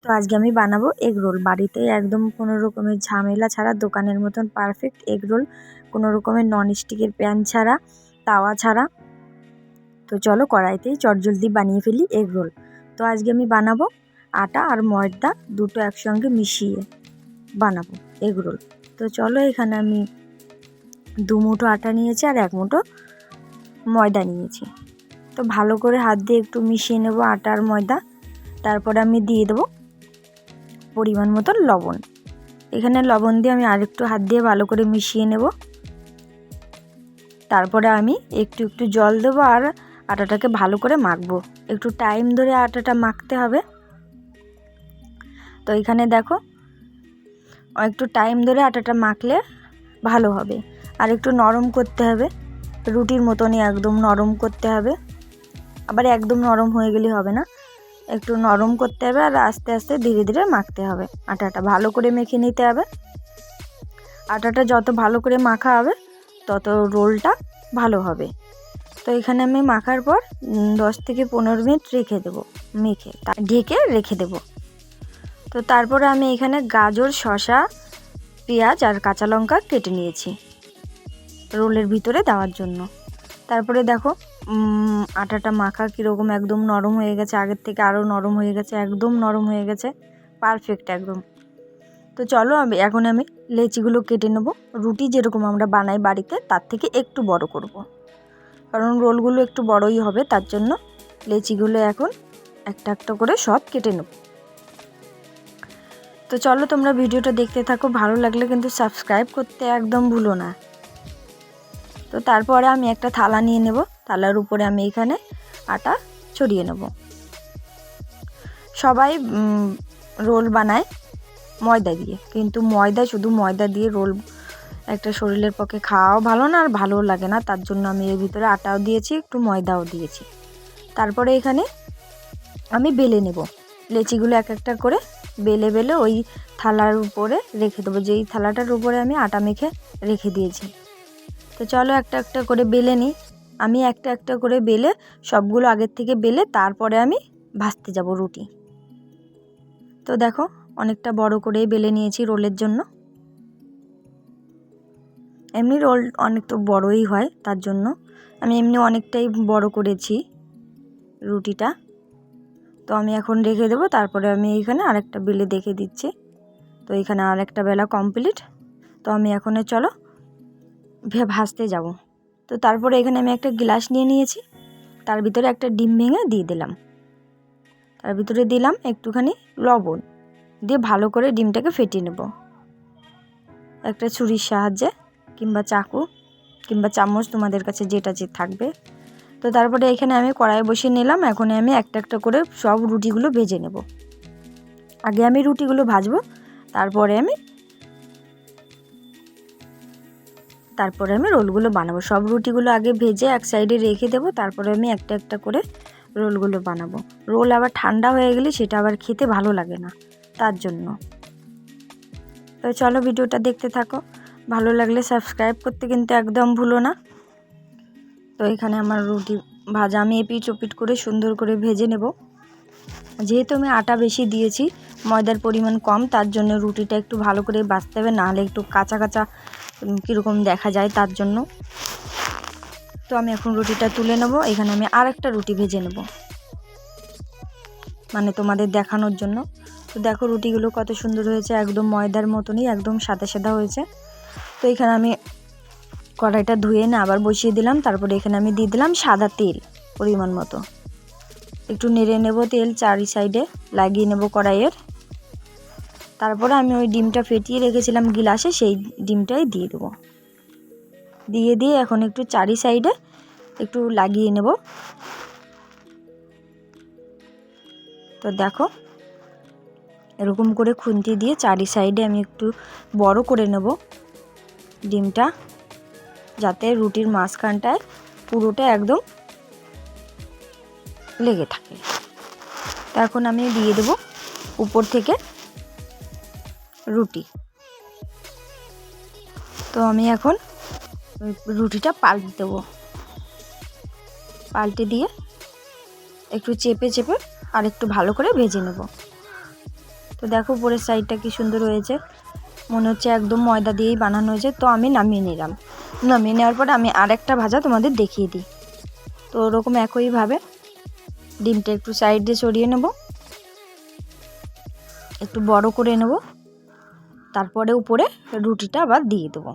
তো আজকে আমি বানাবো এগ রোল বাড়িতে, একদম কোনো রকমের ঝামেলা ছাড়া, দোকানের মতন পারফেক্ট এগ রোল, কোনো রকমের ননস্টিকের প্যান ছাড়া, তাওয়া ছাড়া। তো চলো কড়াইতেই চটজলদি বানিয়ে ফেলি এগ রোল। তো আজকে আমি বানাবো আটা আর ময়দা দুটো একসঙ্গে মিশিয়ে বানাবো এগ রোল। তো চলো, এখানে আমি 2 মুঠো আটা নিয়েছি আর 1 মুঠো ময়দা নিয়েছি। তো ভালো করে হাত দিয়ে একটু মিশিয়ে নেব আটা আর ময়দা। তারপরে আমি দিয়ে দেবো পরিমাণ মতো লবণ। এখানে লবণ দিয়ে আমি আরেকটু হাত দিয়ে ভালো করে মিশিয়ে নেব। তারপরে আমি একটু একটু জল দেবো আর আটাটাকে ভালো করে মাখবো। একটু টাইম ধরে আটাটা মাখতে হবে। তো এখানে দেখো, একটু টাইম ধরে আটাটা মাখলে ভালো হবে। আর একটু নরম করতে হবে, রুটির মতনই একদম নরম করতে হবে। আবার একদম নরম হয়ে গেলে হবে না, একটু নরম করতে হবে আর আস্তে আস্তে ধীরে ধীরে মাখতে হবে। আটাটা ভালো করে মেখে নিতে হবে। আটাটা যত ভালো করে মাখা হবে তত রোলটা ভালো হবে। তো এখানে আমি মাখার পর 10 থেকে 15 মিনিট রেখে দেবো, মেখে ঢেকে রেখে দেবো। তো তারপরে আমি এখানে গাজর, শসা, পেঁয়াজ আর কাঁচা লঙ্কা কেটে নিয়েছি রোলের ভিতরে দেওয়ার জন্য। তারপরে দেখো আটাটা মাখা কীরকম একদম নরম হয়ে গেছে, আগের থেকে আরও নরম হয়ে গেছে, একদম নরম হয়ে গেছে, পারফেক্ট একদম। তো চলো এখন আমি লেচিগুলো কেটে নেব। রুটি যেরকম আমরা বানাই বাড়িতে তার থেকে একটু বড় করব, কারণ রোলগুলো একটু বড়ই হবে, তার জন্য লেচিগুলো এখন একটা একটা করে সব কেটে নেব। তো চলো তোমরা ভিডিওটা দেখতে থাকো, ভালো লাগলে কিন্তু সাবস্ক্রাইব করতে একদম ভুলো না। তো তারপরে আমি একটা থালা নিয়ে নেব, থালার উপরে আমি এখানে আটা ছড়িয়ে নেব। সবাই রোল বানায় ময়দা দিয়ে, কিন্তু শুধু ময়দা দিয়ে রোল একটা শরীরের পক্ষে খাওয়াও ভালো না আর ভালোও লাগে না। তার জন্য আমি এর ভিতরে আটাও দিয়েছি, একটু ময়দাও দিয়েছি। তারপরে এখানে আমি বেলে নেব লেচিগুলো, এক একটা করে বেলে বেলে ওই থালার উপরে রেখে দেবো, যেই থালাটার উপরে আমি আটা মেখে রেখে দিয়েছি। তো চলো একটা একটা করে বেলে নিই। আমি একটা একটা করে বেলে সবগুলো আগের থেকে বেলে তারপরে আমি ভাজতে যাব রুটি। তো দেখো অনেকটা বড় করেই বেলে নিয়েছি রোলের জন্য। এমনি রোল অনেক তো বড়ই হয়, তার জন্য আমি এমনি অনেকটাই বড় করেছি রুটিটা। তো আমি এখন রেখে দেবো, তারপরে আমি এখানে আরেকটা বেলে দেখে দিচ্ছি। তো এখানে আরেকটা বেলা কমপ্লিট। তো আমি এখন চলো ভাজতে যাব। তো তারপরে এখানে আমি একটা গ্লাস নিয়ে নিয়েছি, তার ভিতরে একটা ডিম ভেঙে দিয়ে দিলাম। তার ভিতরে দিলাম একটুখানি লবণ দিয়ে ভালো করে ডিমটাকে ফেটিয়ে নেব একটা ছুরির সাহায্যে, কিংবা চাকু কিংবা চামচ, তোমাদের কাছে যেটা যে থাকবে। তো তারপরে এখানে আমি কড়াই বসিয়ে নিলাম। এখন আমি একটা একটা করে সব রুটিগুলো ভেজে নেব। আগে আমি রুটিগুলো ভাজবো, তারপরে আমি রোলগুলো বানাবো। সব রুটিগুলো আগে ভেজে এক সাইডে রেখে দেবো, তারপরে আমি একটা একটা করে রোলগুলো বানাবো। রোল আবার ঠান্ডা হয়ে গেলে সেটা আবার খেতে ভালো লাগে না, তার জন্য। তো চলো ভিডিওটা দেখতে থাকো, ভালো লাগলে সাবস্ক্রাইব করতে কিন্তু একদম ভুলো না। তো এখানে আমার রুটি ভাজা আমি এপিট ওপিট করে সুন্দর করে ভেজে নেব। যেহেতু আমি আটা বেশি দিয়েছি, ময়দার পরিমাণ কম, তার জন্য রুটিটা একটু ভালো করে ভাজতে হবে, নাহলে একটু কাঁচা কাঁচা কীরকম দেখা যায়, তার জন্য। তো আমি এখন রুটিটা তুলে নেব। এখানে আমি আরেকটা রুটি ভেজে নেব, মানে তোমাদের দেখানোর জন্য। তো দেখো রুটিগুলো কত সুন্দর হয়েছে, একদম ময়দার মতনই একদম সাদা সাদা হয়েছে। তো এখানে আমি কড়াইটা ধুয়ে না আবার বসিয়ে দিলাম। তারপরে এখানে আমি দিয়ে দিলাম সাদা তেল পরিমাণ মতো, একটু নেড়ে নেব, তেল চারি সাইডে লাগিয়ে নেব কড়াইয়ের। তারপরে আমি ওই ডিমটা ফেটিয়ে রেখেছিলাম গিলাসে, সেই ডিমটাই দিয়ে দেবো। দিয়ে এখন একটু চারি সাইডে একটু লাগিয়ে নেব। তো দেখো এরকম করে খুন্তি দিয়ে চারি সাইডে আমি একটু বড় করে নেব ডিমটা, যাতে রুটির মাঝখানটায় পুরোটা একদম লেগে থাকে। তো এখন আমি দিয়ে দেব উপর থেকে রুটি। তো আমি এখন রুটিটা পাল্টে দেবো, পাল্টে দিয়ে একটু চেপে চেপে আর একটু ভালো করে ভেজে নেব। তো দেখো উপরের সাইডটা কি সুন্দর হয়েছে, মনে হচ্ছে একদম ময়দা দিয়েই বানানো হয়েছে। তো আমি নামিয়ে নিলাম। নামিয়ে নেওয়ার পর আমি আরেকটা ভাজা তোমাদের দেখিয়ে দিই। তো ওরকম একইভাবে ডিমটা একটু সাইডে সরিয়ে নেব, একটু বড় করে নেব, তারপরে উপরে রুটিটা আবার দিয়ে দেবো।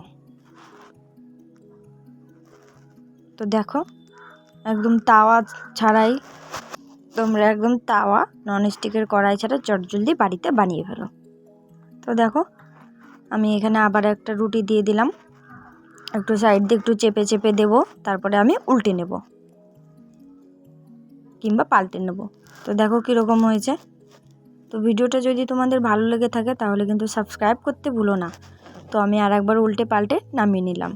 তো দেখো একদম তাওয়া ছাড়াই, তোমরা একদম তাওয়া ননস্টিকের কড়াই ছাড়া চটজলদি বাড়িতে বানিয়ে ফেলো। তো দেখো আমি এখানে আবার একটা রুটি দিয়ে দিলাম, একটু সাইড দিয়ে একটু চেপে চেপে দেবো, তারপরে আমি উল্টে নেব কিংবা পাল্টে নেব। তো দেখো কীরকম হয়েছে। তো ভিডিওটা যদি তোমাদের ভালো লেগে থাকে তাহলে কিন্তু সাবস্ক্রাইব করতে ভুলো না। তো আমি আর একবার উল্টে পাল্টে নামিয়ে নিলাম।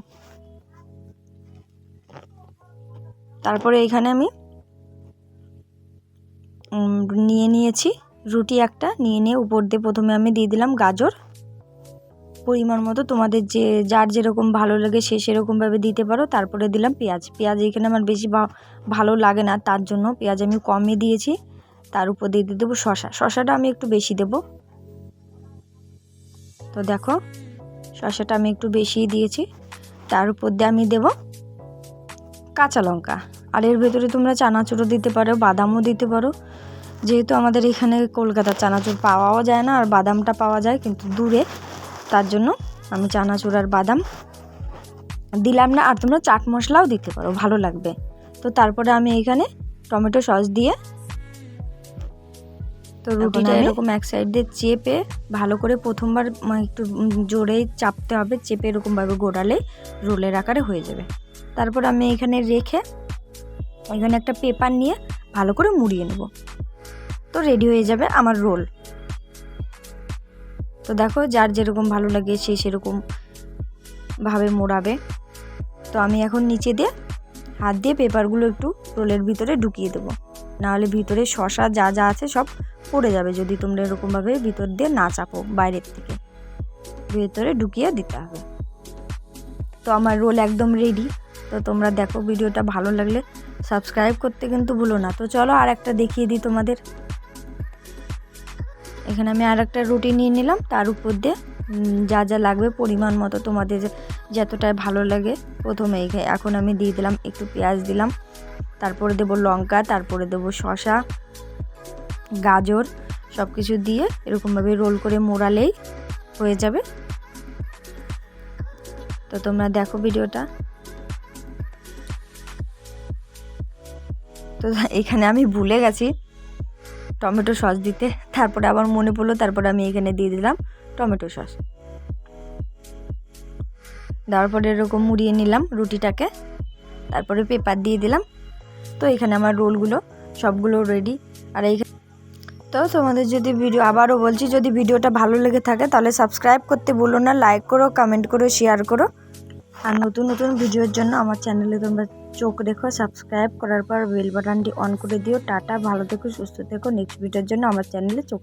তারপরে এইখানে আমি নিয়েছি রুটি একটা নিয়ে উপর দিয়ে প্রথমে আমি দিয়ে দিলাম গাজর, পরিমাণ মতো, তোমাদের যার যেরকম ভালো লাগে সে সেরকমভাবে দিতে পারো। তারপরে দিলাম পেঁয়াজ এখানে আমার বেশি ভালো লাগে না, তার জন্য পেঁয়াজ আমি কমই দিয়েছি। তার উপর দিয়ে দেবো শশাটা আমি একটু বেশি দেব। তো দেখো শশাটা আমি একটু বেশিই দিয়েছি। তার উপর দিয়ে আমি দেব কাঁচা লঙ্কা, আর এর ভেতরে তোমরা চানাচুরও দিতে পারো, বাদামও দিতে পারো। যেহেতু আমাদের এখানে কলকাতার চানাচুর পাওয়াও যায় না আর বাদামটা পাওয়া যায় কিন্তু দূরে, তার জন্য আমি চানাচুর আর বাদাম দিলাম না। আর তোমরা চাট মশলাও দিতে পারো, ভালো লাগবে। তো তারপরে আমি এখানে টমেটো সস দিয়ে, তো রুটিটা এরকম এক সাইড দিয়ে চেপে ভালো করে প্রথমবার একটু জোরে চাপতে হবে, চেপে এরকমভাবে গোড়ালে রোলের আকারে হয়ে যাবে। তারপর আমি এখানে রেখে এখানে একটা পেপার নিয়ে ভালো করে মুড়িয়ে নেব। তো রেডি হয়ে যাবে আমার রোল। তো দেখো যার যেরকম ভালো লাগে সে সেরকম ভাবে মোড়াবে। তো আমি এখন নিচে দিয়ে হাত দিয়ে পেপারগুলো একটু রোলের ভিতরে ঢুকিয়ে দেবো, নাহলে ভিতরে শসা যা যা আছে সব পড়ে যাবে যদি তোমরা এরকমভাবে ভিতর দিয়ে না চাপো, বাইরের থেকে ভিতরে ঢুকিয়ে দিতে হবে। তো আমার রোল একদম রেডি। তো তোমরা দেখো, ভিডিওটা ভালো লাগলে সাবস্ক্রাইব করতে কিন্তু ভুলো না। তো চলো আর একটা দেখিয়ে দিই তোমাদের। এখানে আমি আর একটা রুটি নিয়ে নিলাম, তার উপর দিয়ে যা যা লাগবে পরিমাণ মতো তোমাদের যতটাই ভালো লাগে প্রথমে এখন আমি দিয়ে দিলাম একটু পেঁয়াজ দিলাম, তারপরে দেবো লঙ্কা, তারপরে দেবো শসা, গাজর, সব কিছু দিয়ে এরকমভাবে রোল করে মোড়ালেই হয়ে যাবে। তো তোমরা দেখো ভিডিওটা। তো এখানে আমি ভুলে গেছি টমেটো সস দিতে, তারপরে আবার মনে পড়লো, তারপরে আমি এখানে দিয়ে দিলাম টমেটো সস। দেওয়ার পরে এরকম মুড়িয়ে নিলাম রুটিটাকে, তারপরে পেপার দিয়ে দিলাম। তো এখানে আমার রোলগুলো সবগুলো রেডি। আর এইখানে তো তোমাদের যদি আবারও বলছি, যদি ভিডিওটা ভালো লেগে থাকে তাহলে সাবস্ক্রাইব করতে ভুলো না, লাইক করো, কমেন্ট করো, শেয়ার করো। আর নতুন নতুন ভিডিওর জন্য আমার চ্যানেলে তোমরা চোখ রেখো, সাবস্ক্রাইব করার পর বেল বাটনটি অন করে দিও। টাটা, ভালো থেকো, সুস্থ থেকো। নেক্সট ভিডিওর জন্য আমার চ্যানেলে চোখ